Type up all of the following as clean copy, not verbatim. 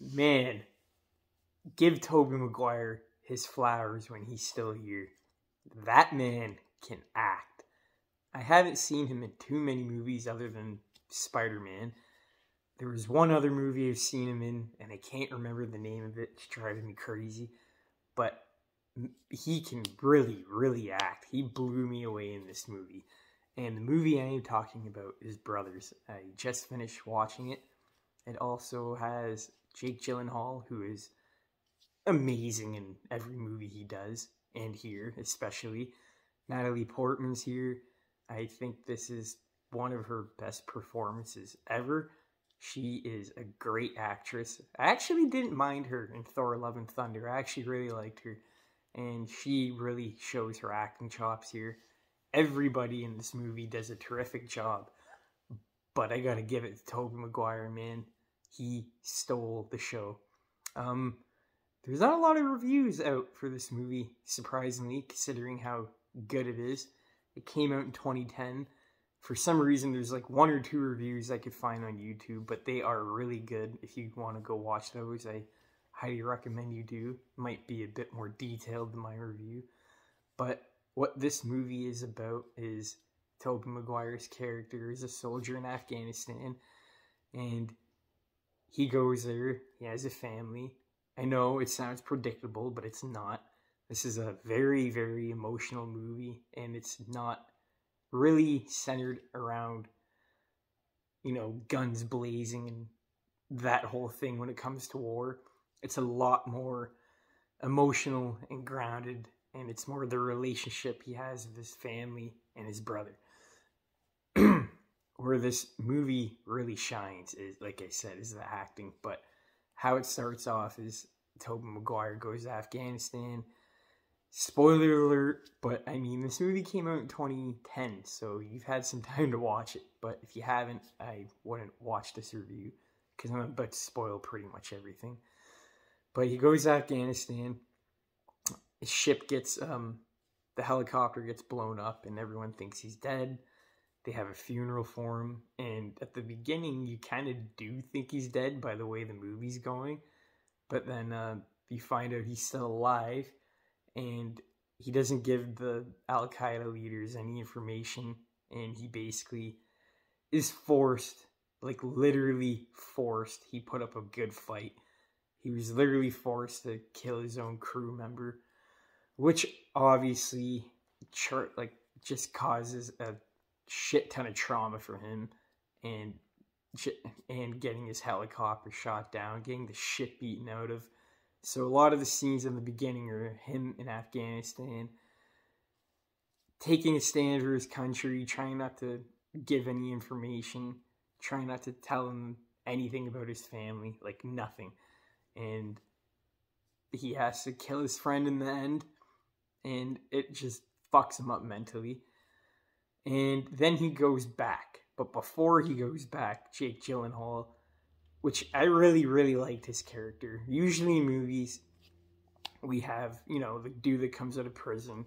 Man, give Tobey Maguire his flowers when he's still here. That man can act. I haven't seen him in too many movies other than Spider-Man. There was one other movie I've seen him in, and I can't remember the name of it. It's driving me crazy. But he can really, really act. He blew me away in this movie. And the movie I am talking about is Brothers. I just finished watching it. It also has Jake Gyllenhaal, who is amazing in every movie he does, and here especially. Natalie Portman's here. I think this is one of her best performances ever. She is a great actress. I actually didn't mind her in Thor Love and Thunder. I actually really liked her. And she really shows her acting chops here. Everybody in this movie does a terrific job. But I gotta give it to Tobey Maguire, man. He stole the show. There's not a lot of reviews out for this movie, surprisingly, considering how good it is. It came out in 2010. For some reason, there's like one or two reviews I could find on YouTube, but they are really good. If you want to go watch those, I highly recommend you do. It might be a bit more detailed than my review. But what this movie is about is Tobey Maguire's character is a soldier in Afghanistan, and he goes there, he has a family. I know it sounds predictable, but it's not. This is a very, very emotional movie, and it's not really centered around, guns blazing and that whole thing when it comes to war. It's a lot more emotional and grounded, and it's more the relationship he has with his family and his brother. Where this movie really shines is, like I said, is the acting. But how it starts off is Tobey Maguire goes to Afghanistan. Spoiler alert, but I mean, this movie came out in 2010, so you've had some time to watch it. But if you haven't, I wouldn't watch this review, because I'm about to spoil pretty much everything. But he goes to Afghanistan. His ship gets, the helicopter gets blown up, and everyone thinks he's dead. They have a funeral for him, and at the beginning, you kind of do think he's dead by the way the movie's going. But then you find out he's still alive, and he doesn't give the Al-Qaeda leaders any information, and he basically is forced, like literally forced. He put up a good fight. He was literally forced to kill his own crew member, which obviously just causes a shit ton of trauma for him, and getting his helicopter shot down, getting the shit beaten out of. So a lot of the scenes in the beginning are him in Afghanistan, taking a stand for his country, trying not to give any information, trying not to tell him anything about his family, like nothing. And he has to kill his friend in the end, and it just fucks him up mentally. And then he goes back. But before he goes back, Jake Gyllenhaal, which I really, really liked his character. Usually in movies, we have, the dude that comes out of prison.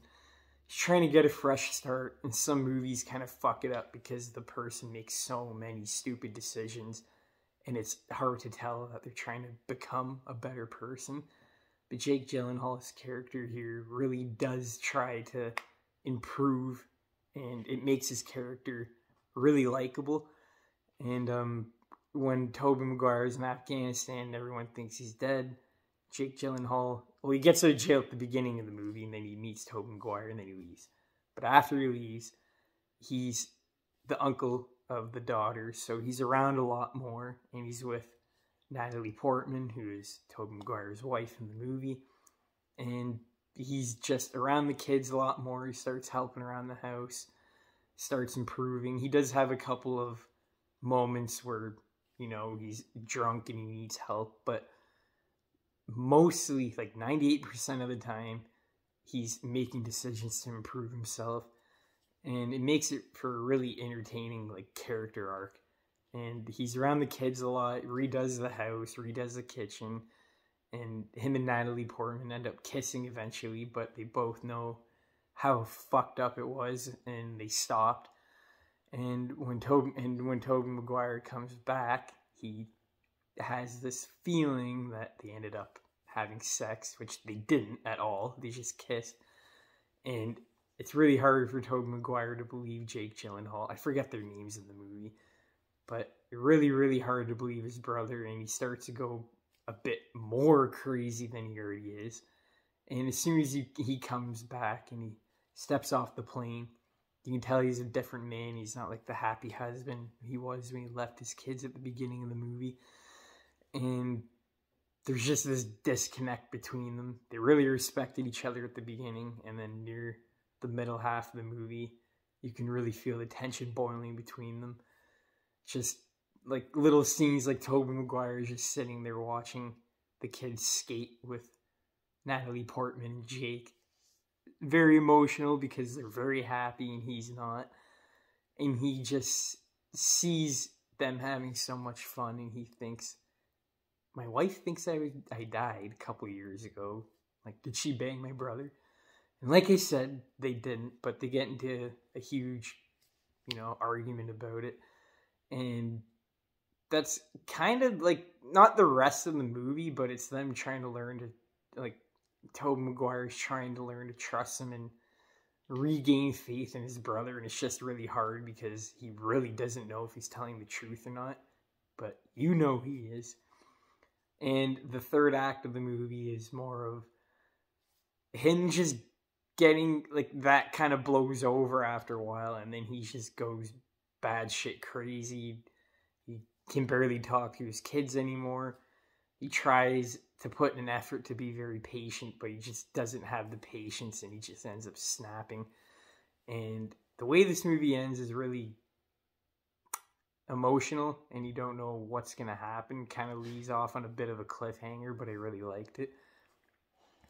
He's trying to get a fresh start, and some movies kind of fuck it up because the person makes so many stupid decisions, and it's hard to tell that they're trying to become a better person. But Jake Gyllenhaal's character here really does try to improve, and it makes his character really likable. And when Tobey Maguire is in Afghanistan, everyone thinks he's dead. Jake Gyllenhaal, he gets out of jail at the beginning of the movie, and then he meets Tobey Maguire, and then he leaves. But after he leaves, he's the uncle of the daughter, so he's around a lot more, and he's with Natalie Portman, who is Tobey Maguire's wife in the movie, and he's just around the kids a lot more. He starts helping around the house, starts improving. He does have a couple of moments where, he's drunk and he needs help, but mostly, like 98% of the time, he's making decisions to improve himself, and it makes it for a really entertaining, character arc. And he's around the kids a lot, redoes the house, redoes the kitchen, and him and Natalie Portman end up kissing eventually, but they both know how fucked up it was, and they stopped. And when Tobey Maguire comes back, he has this feeling that they ended up having sex, which they didn't at all. They just kissed. And it's really hard for Tobey Maguire to believe Jake Gyllenhaal. I forget their names in the movie. But really, really hard to believe his brother. And he starts to go a bit more crazy than he already is. And as soon as he comes back and he steps off the plane, you can tell he's a different man. He's not like the happy husband he was when he left his kids at the beginning of the movie. And there's just this disconnect between them. They really respected each other at the beginning, and then near the middle half of the movie, you can really feel the tension boiling between them. Just like little scenes like Tobey Maguire is just sitting there watching the kids skate with Natalie Portman and Jake. Very emotional because they're very happy and he's not. And he just sees them having so much fun and he thinks, my wife thinks I died a couple years ago. Like, did she bang my brother? And like I said, they didn't, but they get into a huge, argument about it. And that's kind of like, not the rest of the movie, but it's them trying to learn to, like, Tobey Maguire's trying to learn to trust him and regain faith in his brother. And it's just really hard because he really doesn't know if he's telling the truth or not. But he is. And the third act of the movie is more of him just getting, like, that kind of blows over after a while. And then he just goes bad shit crazy. He can barely talk to his kids anymore. He tries to put in an effort to be very patient, but he just doesn't have the patience and he just ends up snapping. And the way this movie ends is really emotional and you don't know what's going to happen. Kind of leaves off on a bit of a cliffhanger, but I really liked it.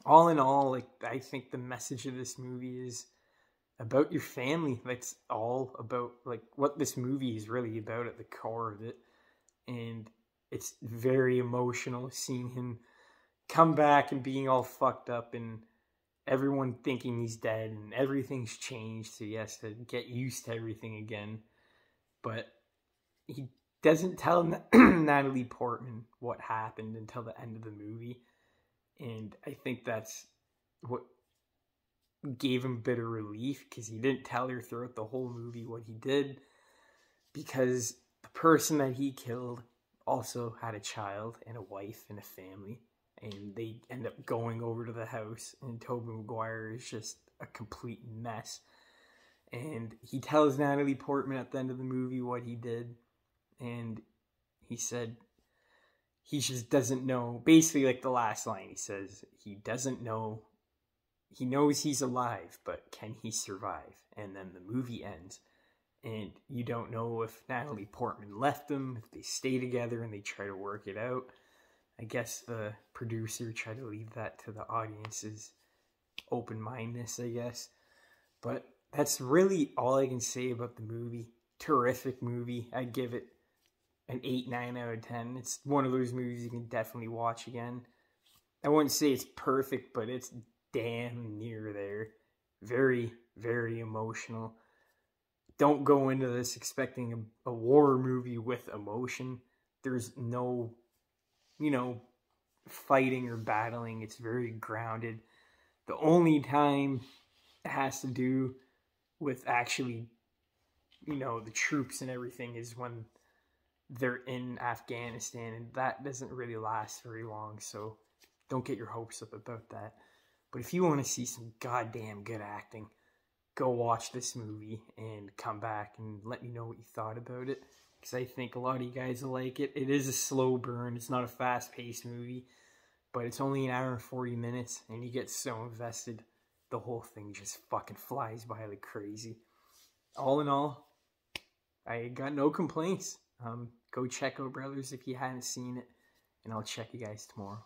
All in all, like, I think the message of this movie is about your family. That's all about, like, what this movie is really about at the core of it. And it's very emotional seeing him come back and being all fucked up and everyone thinking he's dead and everything's changed, so he has to get used to everything again. But he doesn't tell Natalie Portman what happened until the end of the movie. And I think that's what gave him a bit of relief, because he didn't tell her throughout the whole movie what he did, because the person that he killed also had a child and a wife and a family, and they end up going over to the house, and Tobey Maguire is just a complete mess. And he tells Natalie Portman at the end of the movie what he did, and he said he just doesn't know. Basically, like the last line, he says he doesn't know. He knows he's alive, but can he survive? And then the movie ends. And you don't know if Natalie Portman left them, if they stay together and they try to work it out. I guess the producer tried to leave that to the audience's open-mindedness, I guess. But that's really all I can say about the movie. Terrific movie. I'd give it an 8-9 out of 10. It's one of those movies you can definitely watch again. I wouldn't say it's perfect, but it's damn near there. Very, very emotional. Don't go into this expecting a war movie with emotion. There's no, fighting or battling. It's very grounded. The only time it has to do with actually, the troops and everything is when they're in Afghanistan, and that doesn't really last very long, so don't get your hopes up about that. But if you want to see some goddamn good acting, go watch this movie and come back and let me know what you thought about it, because I think a lot of you guys will like it. It is a slow burn. It's not a fast-paced movie, but it's only an hour and 40 minutes, and you get so invested, the whole thing just fucking flies by like crazy. All in all, I got no complaints. Go check out Brothers if you haven't seen it, and I'll check you guys tomorrow.